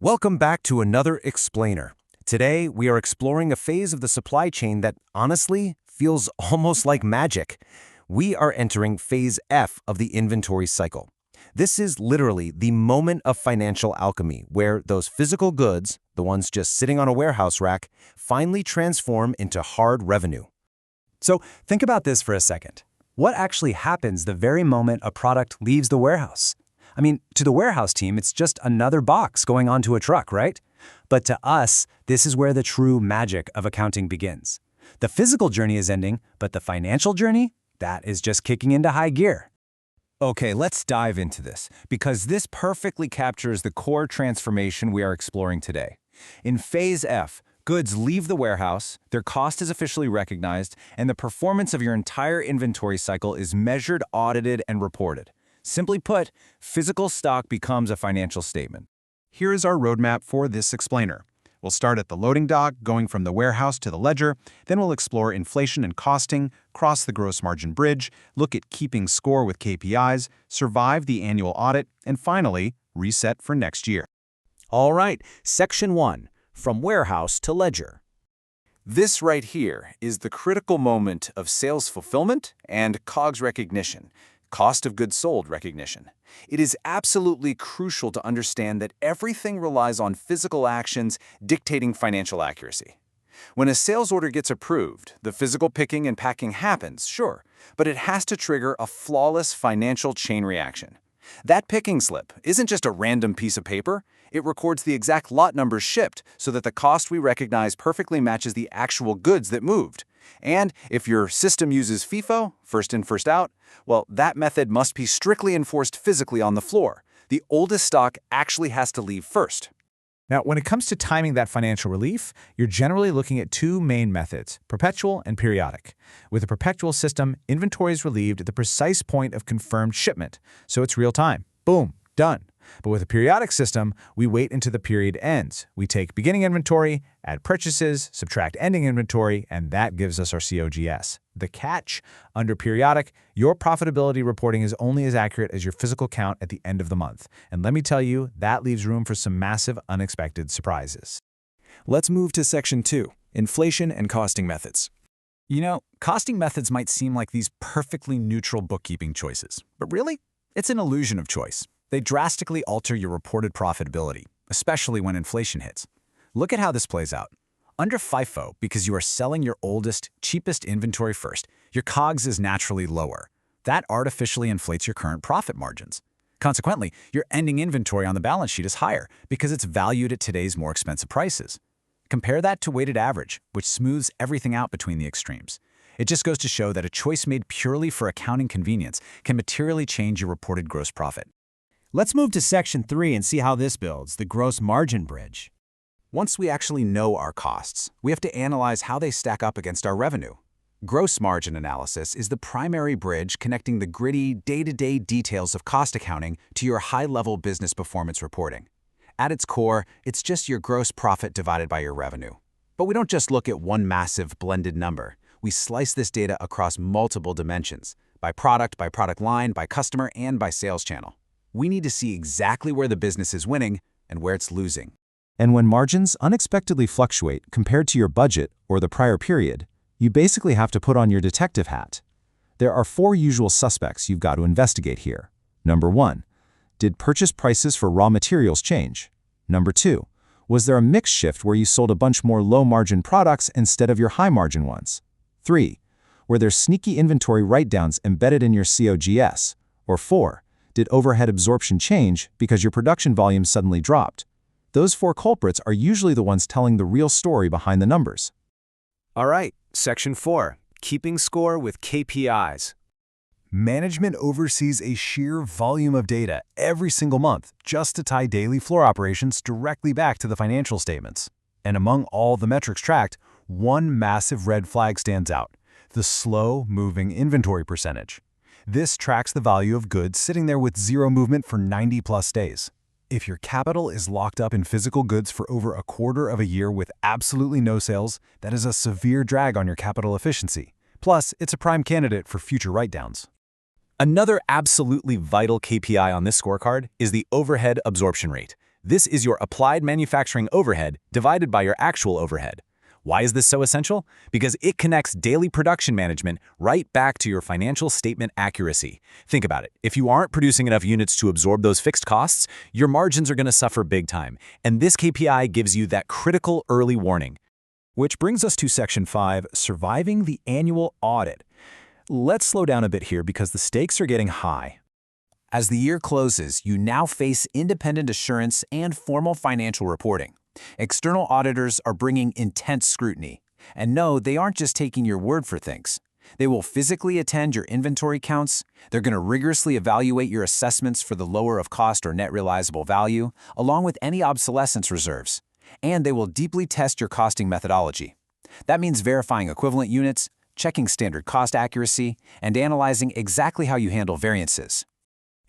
Welcome back to another Explainer. Today, we are exploring a phase of the supply chain that, honestly, feels almost like magic. We are entering Phase F of the inventory cycle. This is literally the moment of financial alchemy, where those physical goods, the ones just sitting on a warehouse rack, finally transform into hard revenue. So think about this for a second. What actually happens the very moment a product leaves the warehouse? I mean, to the warehouse team, it's just another box going onto a truck, right? But to us, this is where the true magic of accounting begins. The physical journey is ending, but the financial journey, that is just kicking into high gear. Okay, let's dive into this, because this perfectly captures the core transformation we are exploring today. In Phase F, goods leave the warehouse, their cost is officially recognized, and the performance of your entire inventory cycle is measured, audited, and reported. Simply put, physical stock becomes a financial statement. Here is our roadmap for this explainer. We'll start at the loading dock, going from the warehouse to the ledger. Then we'll explore inflation and costing, cross the gross margin bridge, look at keeping score with KPIs, survive the annual audit, and finally, reset for next year. All right, Section 1, from warehouse to ledger. This right here is the critical moment of sales fulfillment and COGS recognition. Cost of goods sold recognition. It is absolutely crucial to understand that everything relies on physical actions dictating financial accuracy. When a sales order gets approved, the physical picking and packing happens, sure, but it has to trigger a flawless financial chain reaction. That picking slip isn't just a random piece of paper. It records the exact lot numbers shipped so that the cost we recognize perfectly matches the actual goods that moved. And if your system uses FIFO, first in, first out, well, that method must be strictly enforced physically on the floor. The oldest stock actually has to leave first. Now, when it comes to timing that financial relief, you're generally looking at two main methods, perpetual and periodic. With a perpetual system, inventory is relieved at the precise point of confirmed shipment, so it's real time. Boom, done. But with a periodic system, we wait until the period ends. We take beginning inventory, add purchases, subtract ending inventory, and that gives us our COGS. The catch, under periodic, your profitability reporting is only as accurate as your physical count at the end of the month. And let me tell you, that leaves room for some massive unexpected surprises. Let's move to Section 2, inflation and costing methods. You know, costing methods might seem like these perfectly neutral bookkeeping choices, but really, it's an illusion of choice. They drastically alter your reported profitability, especially when inflation hits. Look at how this plays out. Under FIFO, because you are selling your oldest, cheapest inventory first, your COGS is naturally lower. That artificially inflates your current profit margins. Consequently, your ending inventory on the balance sheet is higher because it's valued at today's more expensive prices. Compare that to weighted average, which smooths everything out between the extremes. It just goes to show that a choice made purely for accounting convenience can materially change your reported gross profit. Let's move to Section 3 and see how this builds the gross margin bridge. Once we actually know our costs, we have to analyze how they stack up against our revenue. Gross margin analysis is the primary bridge connecting the gritty, day-to-day details of cost accounting to your high-level business performance reporting. At its core, it's just your gross profit divided by your revenue. But we don't just look at one massive blended number. We slice this data across multiple dimensions, by product line, by customer, and by sales channel. We need to see exactly where the business is winning and where it's losing. And when margins unexpectedly fluctuate compared to your budget or the prior period, you basically have to put on your detective hat. There are 4 usual suspects you've got to investigate here. Number 1, did purchase prices for raw materials change? Number 2, was there a mix shift where you sold a bunch more low-margin products instead of your high-margin ones? 3, were there sneaky inventory write-downs embedded in your COGS? Or 4, did overhead absorption change because your production volume suddenly dropped? Those 4 culprits are usually the ones telling the real story behind the numbers. All right, Section 4, keeping score with KPIs. Management oversees a sheer volume of data every single month just to tie daily floor operations directly back to the financial statements. And among all the metrics tracked, one massive red flag stands out: the slow-moving inventory percentage. This tracks the value of goods sitting there with zero movement for 90+ days. If your capital is locked up in physical goods for over a quarter of a year with absolutely no sales, that is a severe drag on your capital efficiency. Plus, it's a prime candidate for future write-downs. Another absolutely vital KPI on this scorecard is the overhead absorption rate. This is your applied manufacturing overhead divided by your actual overhead. Why is this so essential? Because it connects daily production management right back to your financial statement accuracy. Think about it. If you aren't producing enough units to absorb those fixed costs, your margins are going to suffer big time. And this KPI gives you that critical early warning. Which brings us to Section 5, Surviving the Annual Audit. Let's slow down a bit here because the stakes are getting high. As the year closes, you now face independent assurance and formal financial reporting. External auditors are bringing intense scrutiny. And no, they aren't just taking your word for things. They will physically attend your inventory counts, they're going to rigorously evaluate your assessments for the lower of cost or net realizable value, along with any obsolescence reserves. And they will deeply test your costing methodology. That means verifying equivalent units, checking standard cost accuracy, and analyzing exactly how you handle variances.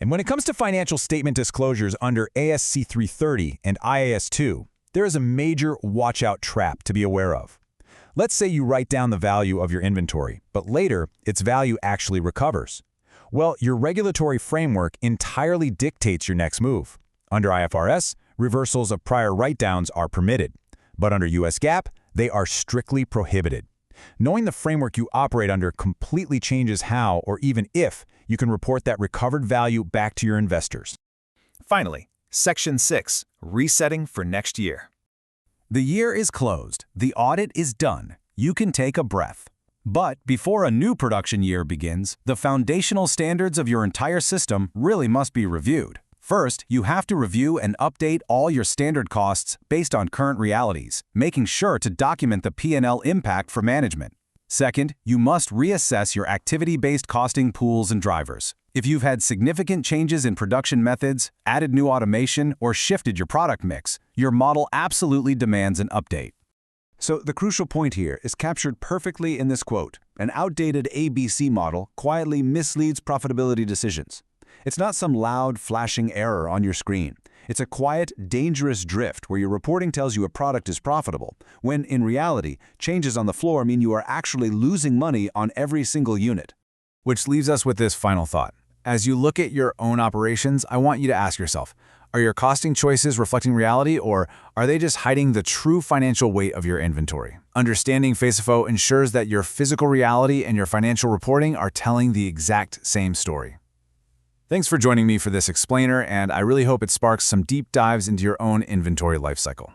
And when it comes to financial statement disclosures under ASC 330 and IAS 2, there is a major watch-out trap to be aware of. Let's say you write down the value of your inventory, but later its value actually recovers. Well, your regulatory framework entirely dictates your next move. Under IFRS, reversals of prior write-downs are permitted, but under US GAAP, they are strictly prohibited. Knowing the framework you operate under completely changes how, or even if, you can report that recovered value back to your investors. Finally, Section 6, Resetting for Next Year. The year is closed. The audit is done. You can take a breath. But before a new production year begins, the foundational standards of your entire system really must be reviewed. First, you have to review and update all your standard costs based on current realities, making sure to document the P&L impact for management. Second, you must reassess your activity-based costing pools and drivers. If you've had significant changes in production methods, added new automation, or shifted your product mix, your model absolutely demands an update. So the crucial point here is captured perfectly in this quote. An outdated ABC model quietly misleads profitability decisions. It's not some loud, flashing error on your screen. It's a quiet, dangerous drift where your reporting tells you a product is profitable, when in reality, changes on the floor mean you are actually losing money on every single unit. Which leaves us with this final thought. As you look at your own operations, I want you to ask yourself, are your costing choices reflecting reality, or are they just hiding the true financial weight of your inventory? Understanding FACEFO ensures that your physical reality and your financial reporting are telling the exact same story. Thanks for joining me for this explainer, and I really hope it sparks some deep dives into your own inventory lifecycle.